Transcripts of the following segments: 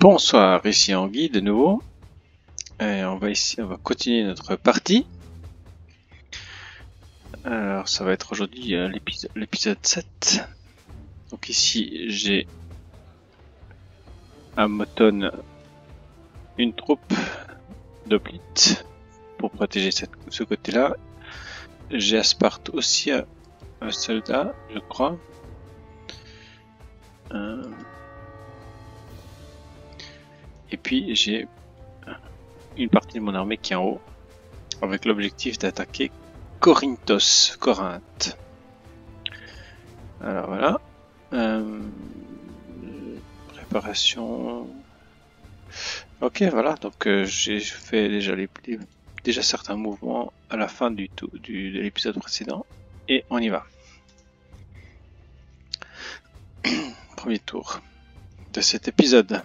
Bonsoir, ici Anguille de nouveau. Et on va continuer notre partie. Alors ça va être aujourd'hui l'épisode 7. Donc ici j'ai à Moton une troupe d'hoplites pour protéger ce côté-là. J'ai à Sparte aussi un soldat, je crois. Et puis j'ai une partie de mon armée qui est en haut, avec l'objectif d'attaquer Corinthe. Alors voilà. Préparation. Ok, voilà. Donc j'ai fait déjà certains mouvements à la fin de l'épisode précédent. Et on y va. Premier tour de cet épisode.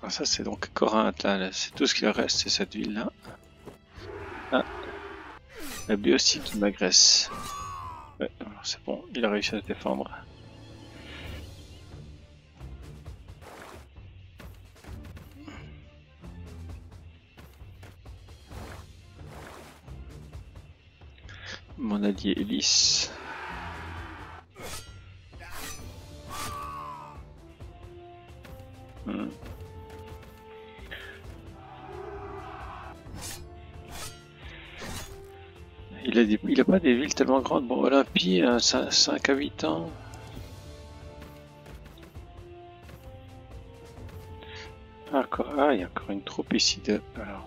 Alors ça c'est donc Corinthe, là, c'est tout ce qu'il reste, c'est cette ville là. Ah, lui aussi qui m'agresse. Ouais, c'est bon, il a réussi à se défendre. Mon allié Ulysse. Il a pas des villes tellement grandes. Bon, Olympie, 5 habitants. Ah, il y a encore une troupe ici de. Alors,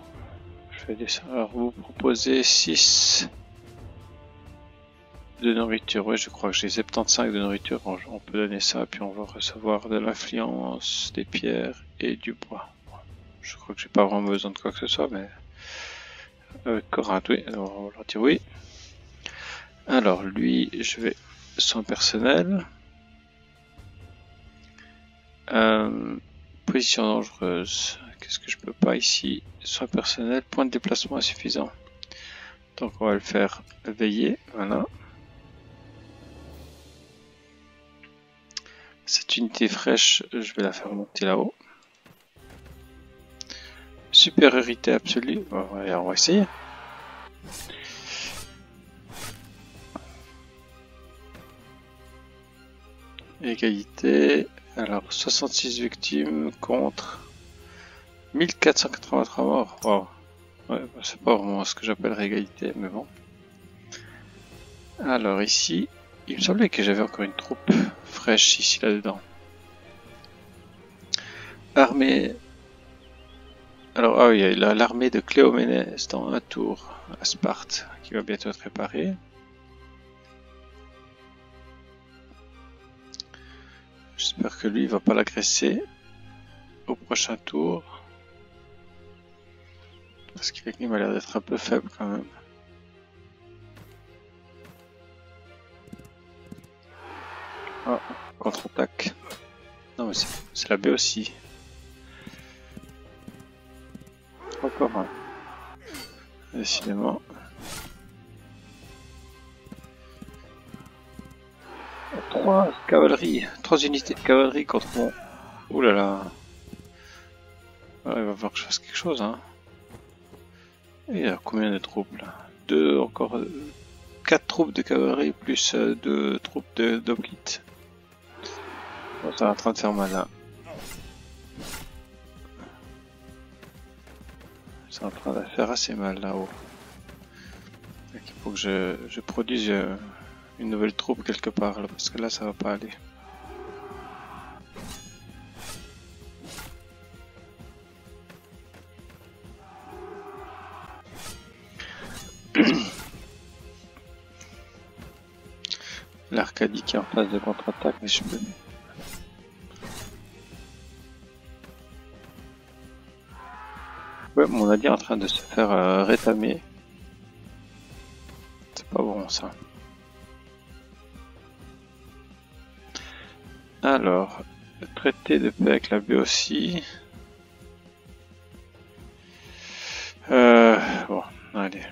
je vais descendre. Alors, vous proposez 6 de nourriture. Ouais, je crois que j'ai 75 de nourriture. On peut donner ça, puis on va recevoir de l'influence, des pierres et du bois. Je crois que j'ai pas vraiment besoin de quoi que ce soit, mais. Corinthe, oui. Alors, on va leur dire oui. Alors, lui, je vais. Son personnel. Position dangereuse. Qu'est-ce que je peux pas ici? Soin personnel, point de déplacement insuffisant. Donc on va le faire veiller. Voilà. Cette unité fraîche, je vais la faire monter là-haut. Supériorité absolue. Bon, on va essayer. Égalité. Alors 66 victimes contre 1483 morts. Wow. Ouais, bah, c'est pas vraiment ce que j'appellerais égalité, mais bon. Alors ici, il me semblait que j'avais encore une troupe fraîche ici là-dedans. Armée. Alors, ah oui, il y a l'armée de Cléoménès dans un tour à Sparte qui va bientôt être réparée. J'espère que lui il va pas l'agresser au prochain tour. Parce qu'il m'a l'air d'être un peu faible quand même. Ah, contre-attaque. Non mais c'est la B aussi. Encore un. Décidément. 3 cavaleries. 3 unités de cavalerie contre mon... Ouh là là. Ouais, il va falloir que je fasse quelque chose, hein. Et il y a combien de troupes là? Encore 4 troupes de cavalerie plus 2 troupes d'hoplites. Bon, ça est en train de faire mal là. C'est en train de faire assez mal là-haut. Il faut que je produise une nouvelle troupe quelque part là, parce que là ça va pas aller. L'Arcadie qui est en phase de contre-attaque, mais je peux... Ouais, mon allié est en train de se faire rétamer. C'est pas bon ça. Alors, le traité de paix avec la Béotie. Bon, allez.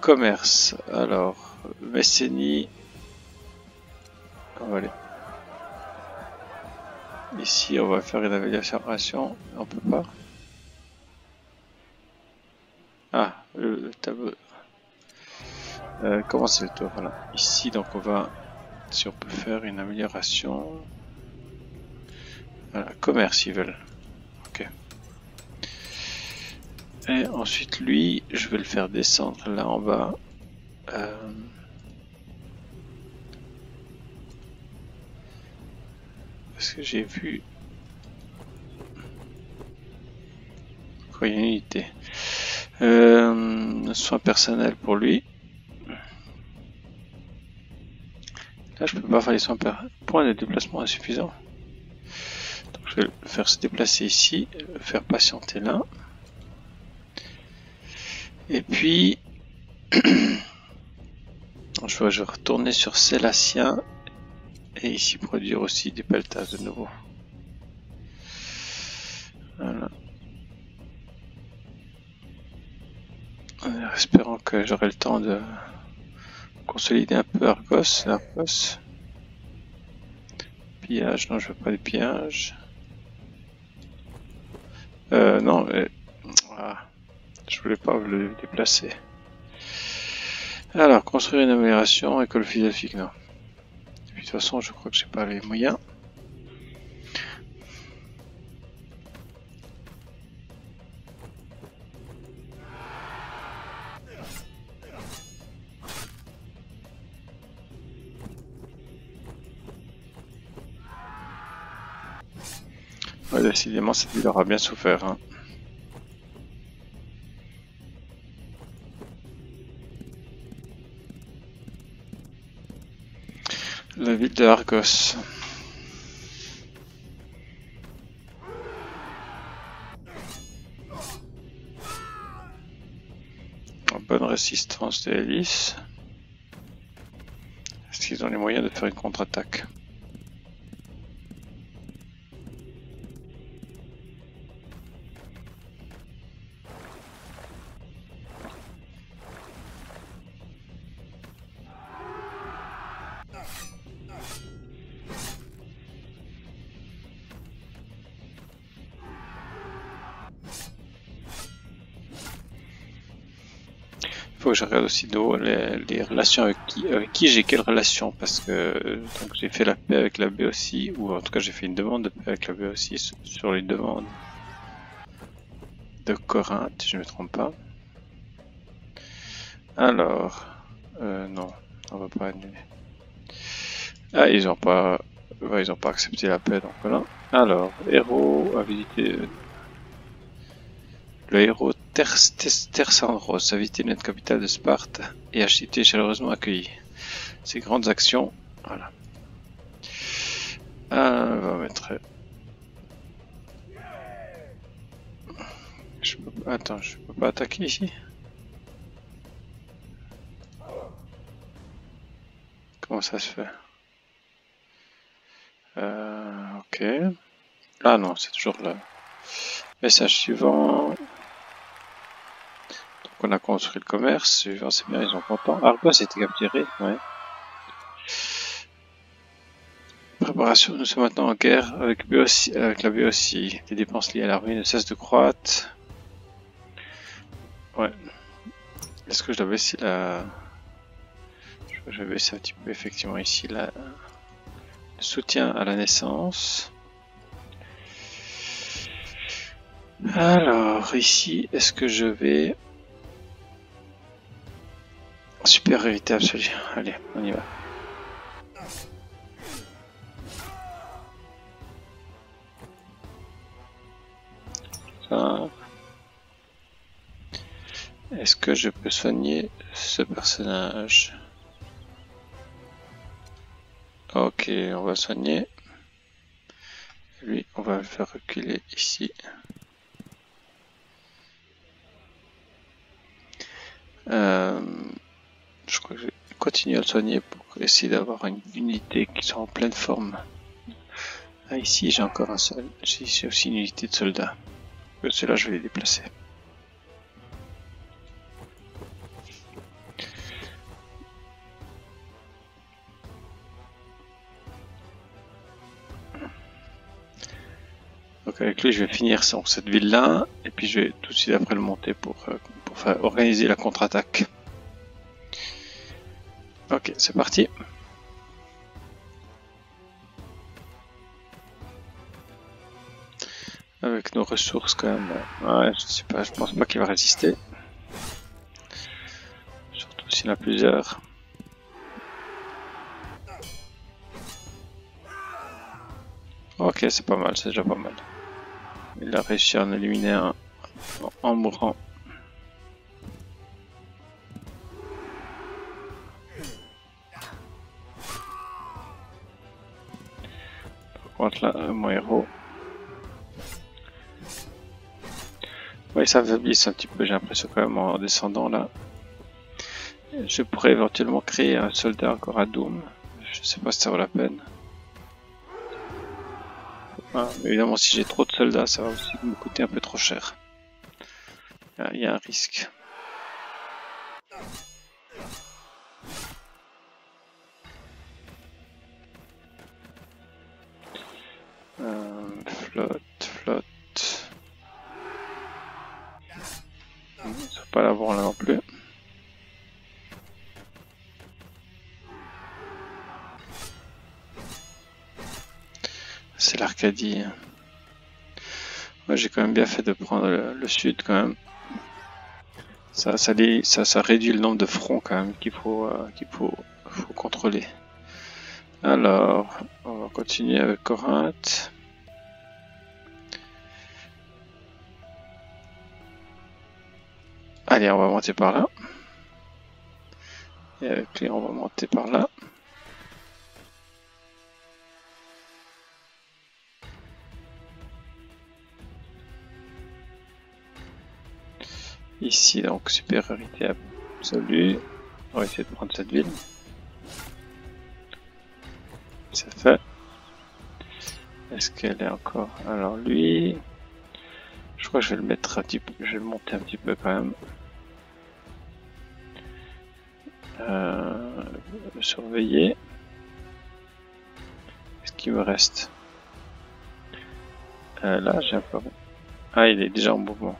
Commerce. Alors, Messénie. On va aller. Ici, on va faire une amélioration. On peut pas. Ah, le tableau. Comment c'est le tour? Voilà. Ici, donc on va. Si on peut faire une amélioration. Voilà, commerce, ils veulent. Ok. Et ensuite, lui, je vais le faire descendre là en bas. Parce que j'ai vu. Quoi, il y a une unité. Soins personnels pour lui. Là, je peux pas faire les soins personnels. Point de déplacement insuffisant. Donc, je vais le faire se déplacer ici, le faire patienter là. Et puis, je vais retourner sur Célastien et ici produire aussi des pelletas de nouveau. Voilà. En espérant que j'aurai le temps de consolider un peu Argos. Pillage, non, je veux pas de pillage. Non, mais... Ah, je voulais pas le déplacer. Alors, construire une amélioration, école philosophique, non. Et puis, de toute façon, je crois que j'ai pas les moyens. Ouais, décidément, cette ville aura bien souffert. Hein. La ville de Argos. Bonne résistance des hélices. Est-ce qu'ils ont les moyens de faire une contre-attaque? Il faut que je regarde aussi les relations avec qui j'ai quelle relation, parce que donc j'ai fait la paix avec la Béotie, ou en tout cas j'ai fait une demande de paix avec la Béotie sur les demandes de Corinthe, si je ne me trompe pas. Alors, non, on va pas annuler. Ah, ils ont pas accepté la paix, donc voilà. Alors, héros à visiter. Le héros Tersandros a visité notre capitale de Sparte et a été chaleureusement accueilli. Ses grandes actions, voilà. On va mettre. Attends, je peux pas attaquer ici. Comment ça se fait? Ok. Ah non, c'est toujours là. Message suivant. Donc on a construit le commerce. Suivant, c'est bien, ils sont contents. Argos a été capturé, ouais. Préparation, nous sommes maintenant en guerre avec la Béotie. Les dépenses liées à l'armée ne cessent de croître. Ouais. Est-ce que je dois baisser la... Je vais baisser un petit peu effectivement ici le soutien à la naissance. Alors ici, est-ce que je vais... Supériorité absolue. Allez, on y va. Ça. Est-ce que je peux soigner ce personnage? Ok, on va soigner. Lui, on va le faire reculer ici. Je crois que je vais continuer à le soigner pour essayer d'avoir une unité qui soit en pleine forme. Ah, ici j'ai encore un seul. J'ai aussi une unité de soldats. Ceux-là, je vais les déplacer. Donc avec lui je vais finir cette ville là et puis je vais tout de suite après le monter pour organiser la contre-attaque. Ok, c'est parti. Avec nos ressources quand même, ouais, je sais pas, je pense pas qu'il va résister. Surtout s'il y en a plusieurs. Ok, c'est pas mal, c'est déjà pas mal. Il a réussi à en éliminer un en mourant. Par contre là, mon héros. Ouais, ça faiblisse un petit peu, j'ai l'impression quand même en descendant là. Je pourrais éventuellement créer un soldat encore à Doom. Je sais pas si ça vaut la peine. Ah, évidemment, si j'ai trop de soldats, ça va aussi me coûter un peu trop cher. Il y a un risque. Flotte. Ça va pas l'avoir là non plus. C'est l'Arcadie. Ouais, j'ai quand même bien fait de prendre le sud quand même. Ça réduit le nombre de fronts quand même qu'il faut contrôler. Alors, on va continuer avec Corinthe. Allez, on va monter par là. Et avec lui, on va monter par là. Ici, donc, supériorité absolue. On va essayer de prendre cette ville. C'est fait. Est-ce qu'elle est encore... Alors lui... Je crois que je vais le mettre un petit peu... Je vais le monter un petit peu quand même. Le surveiller. Qu'est-ce qu'il me reste? Là, j'ai un peu... Ah, il est déjà en mouvement.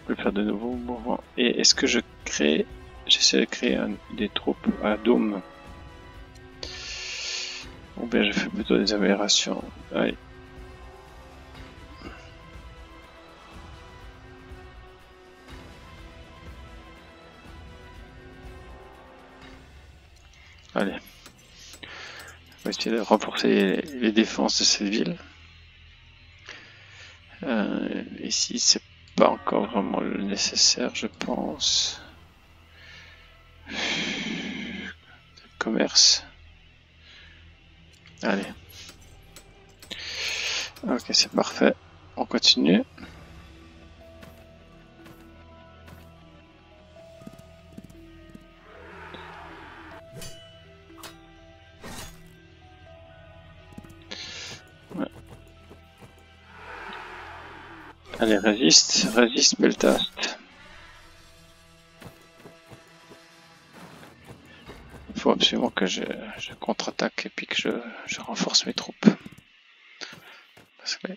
Je vais faire de nouveaux mouvements. Et est-ce que je crée... J'essaie de créer des troupes à Doom. Ou bien je fais plutôt des améliorations. Allez. Allez. On va essayer de renforcer les défenses de cette ville. Ici, c'est pas encore vraiment le nécessaire, je pense. Commerce. Allez. Ok, c'est parfait. On continue. Ouais. Allez, résiste Beltast. Il faut absolument que je contre-attaque et puis que je renforce mes troupes. Parce que,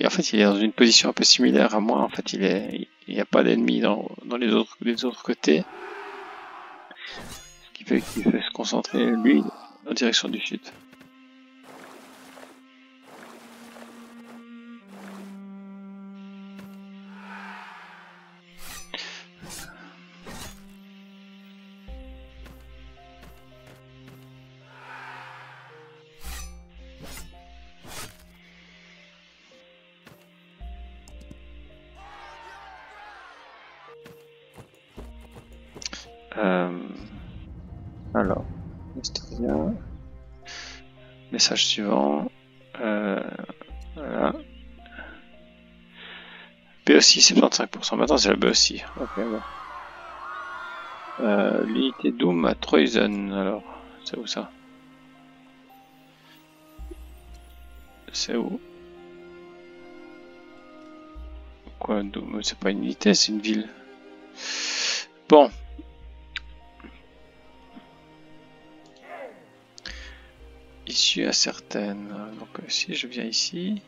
en fait, il est dans une position un peu similaire à moi. En fait, il n'y a pas d'ennemis dans les autres côtés. Ce qui fait qu'il fait se concentrer, lui, en direction du sud. Alors, historien, message suivant, voilà. Béotie, 75%, maintenant c'est la Béotie, ok bon. L'unité Doom à Troyzen, alors, c'est où ça? C'est où? Quoi, Doom? C'est pas une unité, c'est une ville. Bon. Issue incertaine. Donc si je viens ici,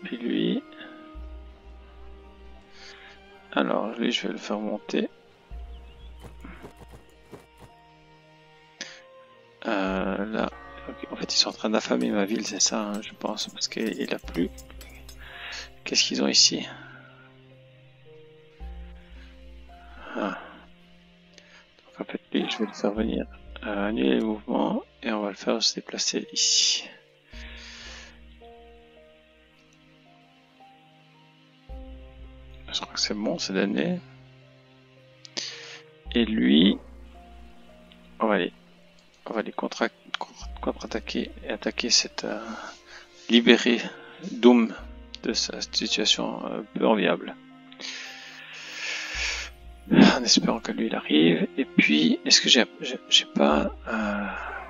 puis lui. Alors lui je vais le faire monter. Là. Okay. En fait ils sont en train d'affamer ma ville, c'est ça hein, je pense, parce qu'il a plu. Qu'est-ce qu'ils ont ici? Ah. Donc en fait lui je vais le faire venir annuler le mouvement et on va le faire se déplacer ici. Je crois que c'est bon, c'est donné. Et lui, on va aller contre-attaquer et attaquer cette libérer Doom de sa situation peu enviable. En espérant que lui il arrive. Et puis, est-ce que j'ai pas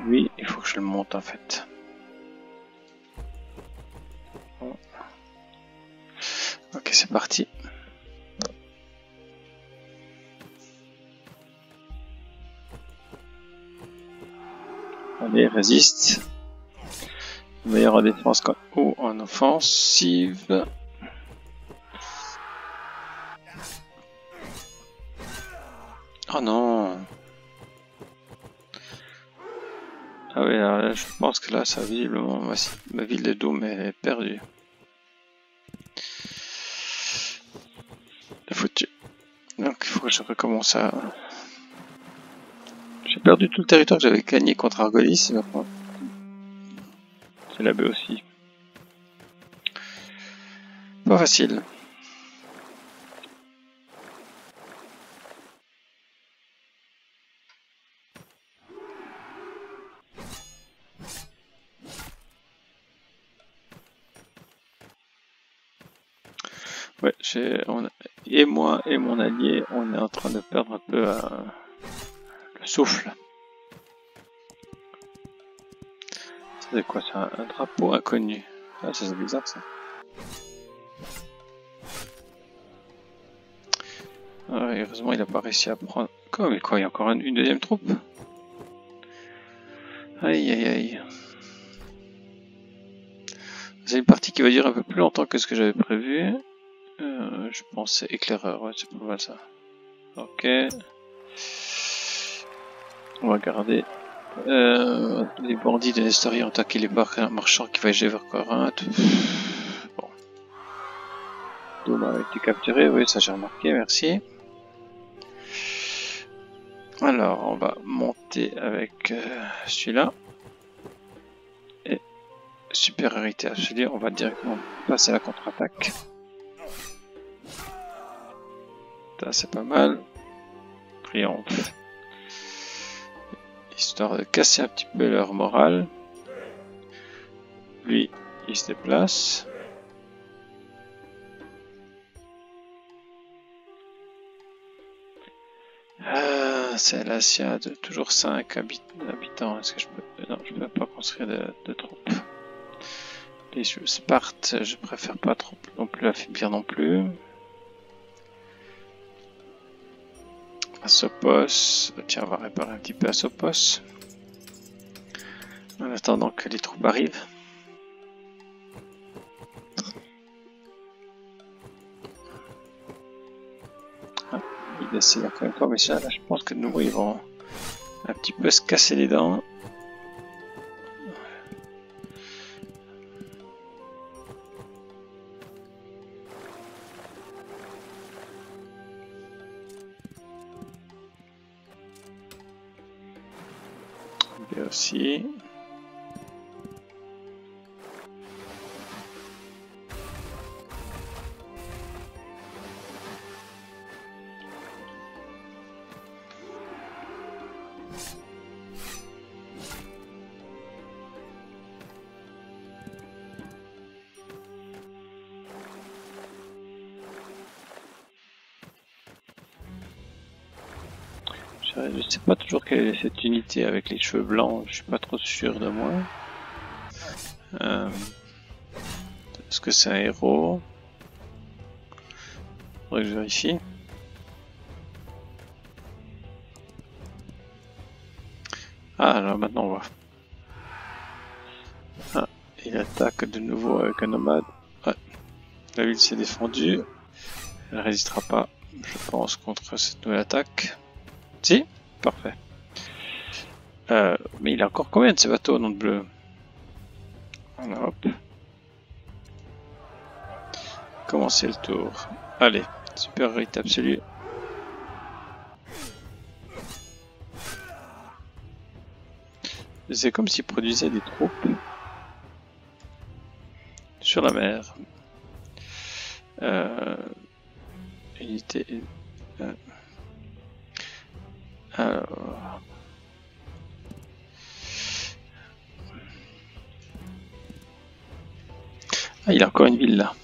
oui, il faut que je le monte en fait. Bon. Ok, c'est parti. Allez, résiste. Meilleur en défense ou en offensive. Oh non. Ah oui, là, je pense que là, ça visiblement, ma ville de Doom est perdue. C'est foutu. Donc il faut que je recommence à... J'ai perdu tout le territoire que j'avais gagné contre Argolis, maintenant. C'est la baie aussi. Pas facile. Ouais, et moi et mon allié, on est en train de perdre un peu le souffle. C'est quoi ça? Un drapeau inconnu. Ah, c'est bizarre ça. Ah, heureusement, il n'a pas réussi à prendre. Quoi, mais quoi, il y a encore une deuxième troupe? Aïe aïe aïe. C'est une partie qui va durer un peu plus longtemps que ce que j'avais prévu. Je pensais éclaireur, ouais, c'est pas mal ça. Ok. On va garder. Les bandits de Nestorie ont attaqué les marchands qui voyageaient vers Corinthe. Bon. Doom a été capturé, oui, ça j'ai remarqué, merci. Alors, on va monter avec celui-là. Et supériorité absolue, on va directement passer à la contre-attaque. Ça, c'est pas mal. Triomphe. Histoire de casser un petit peu leur morale. Lui, il se déplace. C'est l'Asia de toujours 5 habitants. Est-ce que je peux... Non, je peux pas construire de troupes. Les Sparte, je préfère pas trop non plus affaiblir non plus. Asopos, tiens, on va réparer un petit peu Asopos. En attendant que les troupes arrivent. Ah, il essaie encore une fois, mais ça, là, je pense que de nouveau, ils vont un petit peu se casser les dents. Et aussi. Je sais pas toujours quelle est cette unité avec les cheveux blancs, je suis pas trop sûr de moi. Est-ce que c'est un héros? Faudrait que je vérifie. Ah, alors maintenant on voit. Ah, il attaque de nouveau avec un nomade. Ouais, la ville s'est défendue. Elle résistera pas, je pense, contre cette nouvelle attaque. Si, parfait. Mais il a encore combien de ces bateaux, nom de bleu? Voilà, hop. Commencer le tour. Allez, supériorité absolue. C'est comme s'il produisait des troupes sur la mer. Unité. Alors. Ah, il a encore une ville là.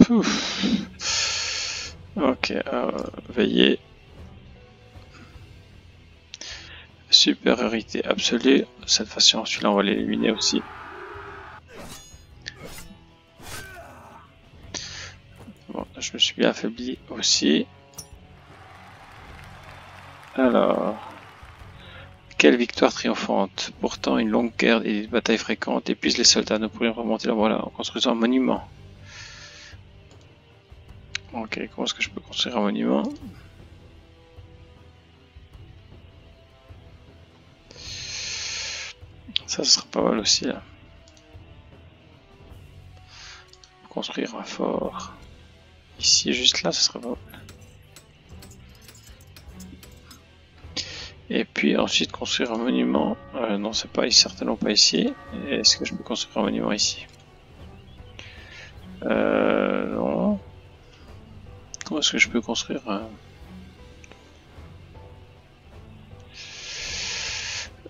Pouf. Ok, veillez. Supériorité absolue. Cette façon, celui-là, on va l'éliminer aussi. Bon, je me suis bien affaibli aussi. Alors. Quelle victoire triomphante. Pourtant, une longue guerre et des batailles fréquentes épuisent les soldats. Nous pourrions remonter la voie en construisant un monument. Ok, comment est-ce que je peux construire un monument? Ça sera pas mal aussi là. Construire un fort. Ici, juste là, ce serait pas mal. Et puis ensuite construire un monument. Non, c'est pas ici, certainement pas ici. Est-ce que je peux construire un monument ici? Non. Comment est-ce que je peux construire un...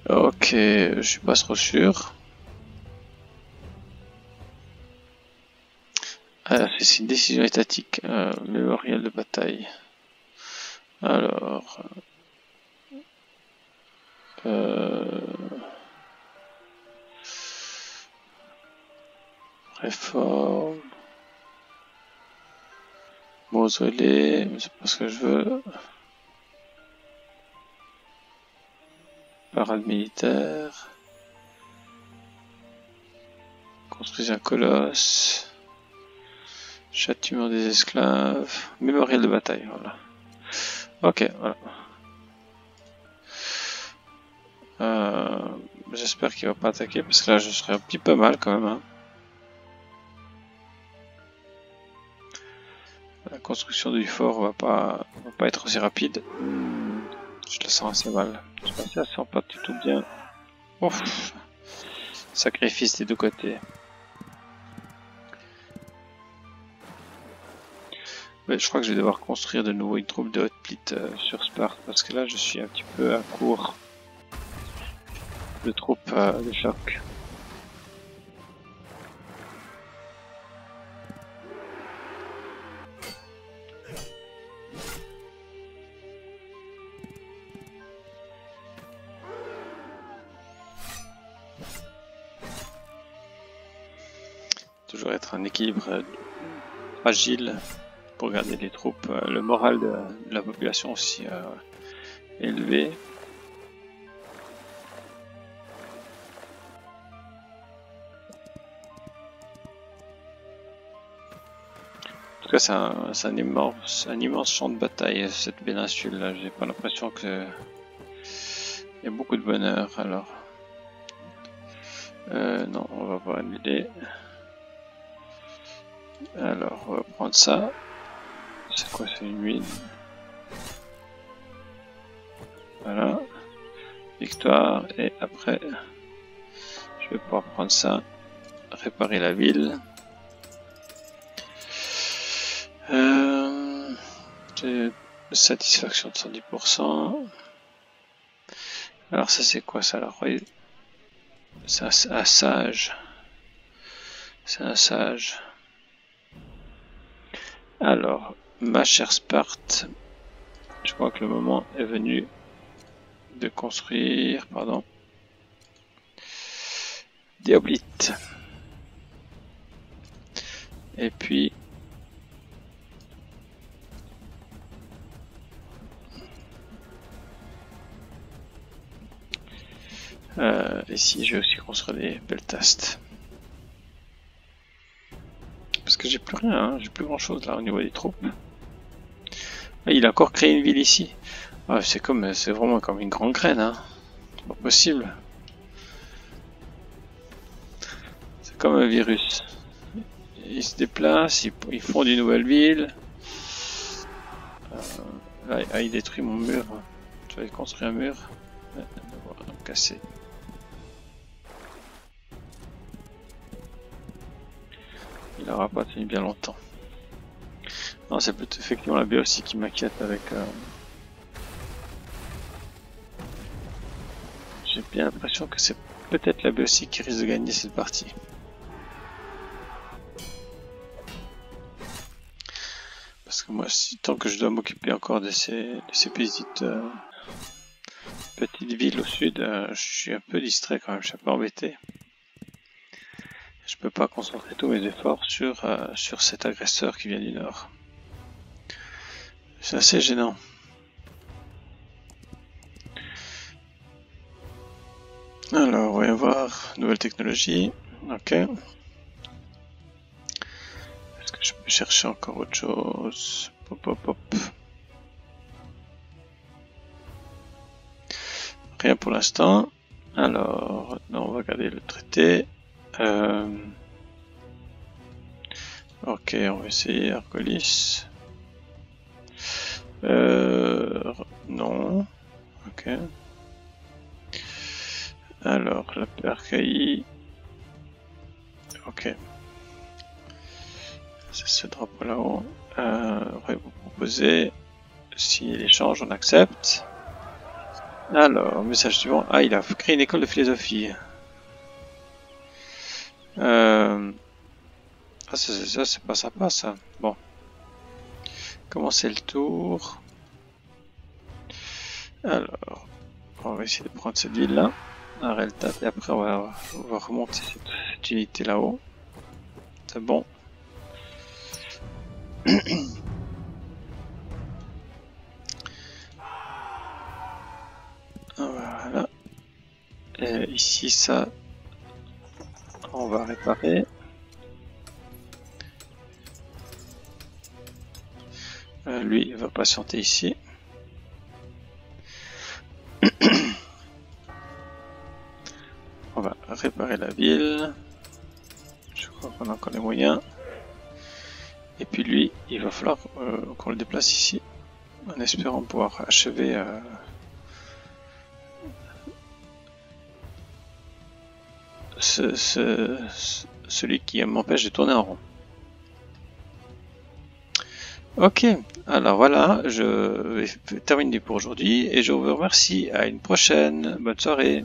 Ok, je suis pas trop sûr. Alors, c'est une décision étatique. Mémorial de bataille. Alors... Réforme. Mausolée, mais c'est pas ce que je veux. Parade militaire. Construisez un colosse. Châtiment des esclaves. Mémorial de bataille, voilà. Ok, voilà. J'espère qu'il va pas attaquer parce que là je serais un petit peu mal quand même. Hein. La construction du fort va pas être aussi rapide. Je le sens assez mal. Je pense que ça sent pas du tout bien. Ouf. Sacrifice des deux côtés. Mais je crois que je vais devoir construire de nouveau une troupe de Hoplite sur Sparte parce que là je suis un petit peu à court de troupes de choc. Toujours être un équilibre fragile pour garder les troupes, le moral de la population aussi élevé. En tout cas, c'est un immense champ de bataille cette péninsule là. J'ai pas l'impression que il y a beaucoup de bonheur. Alors, non, on va pas annuler. Alors, on va prendre ça. C'est quoi? C'est une mine. Voilà. Victoire. Et après, je vais pouvoir prendre ça. Réparer la ville. Satisfaction de 110%. Alors ça c'est quoi ça? Alors c'est un sage. C'est un sage. Alors, ma chère Sparte, je crois que le moment est venu de construire, pardon, des hoplites. Et puis ici je vais aussi construire des peltastes. Parce que que j'ai plus rien, hein. J'ai plus grand chose là au niveau des troupes. Ah, il a encore créé une ville ici. Ah, c'est vraiment comme une grande graine, hein. C'est pas possible. C'est comme un virus. Ils se déplacent, ils font une nouvelle ville. Là, il détruit mon mur. Tu vas construire un mur. Voilà, cassé. Il n'aura pas tenu bien longtemps. Non, c'est peut-être effectivement la Béotie qui m'inquiète avec... J'ai bien l'impression que c'est peut-être la Béotie qui risque de gagner cette partie. Parce que moi, tant que je dois m'occuper encore de ces petites villes au sud, je suis un peu distrait quand même, je suis un peu embêté. Je peux pas concentrer tous mes efforts sur cet agresseur qui vient du nord. C'est assez gênant. Alors, on va voir nouvelle technologie. Ok. Est-ce que je peux chercher encore autre chose? Pop, pop, pop. Rien pour l'instant. Alors, non, on va regarder le traité. Ok, on va essayer Argolis. Non. Ok. Alors, la PRKI. Ok. C'est ce drapeau là-haut. On va vous proposer. Signer l'échange, on accepte. Alors, message suivant. Ah, il a créé une école de philosophie. Ah, ça, c'est pas sympa, ça. Bon. Commencer le tour. Alors, on va essayer de prendre cette ville-là. Areltat, et après, on va remonter cette unité là-haut. C'est bon. Voilà. Et ici, ça, on va réparer. Lui, il va patienter ici. On va réparer la ville. Je crois qu'on a encore les moyens. Et puis lui, il va falloir qu'on le déplace ici. En espérant pouvoir achever celui qui m'empêche de tourner en rond. Ok, alors voilà, je vais terminer pour aujourd'hui et je vous remercie. À une prochaine. Bonne soirée.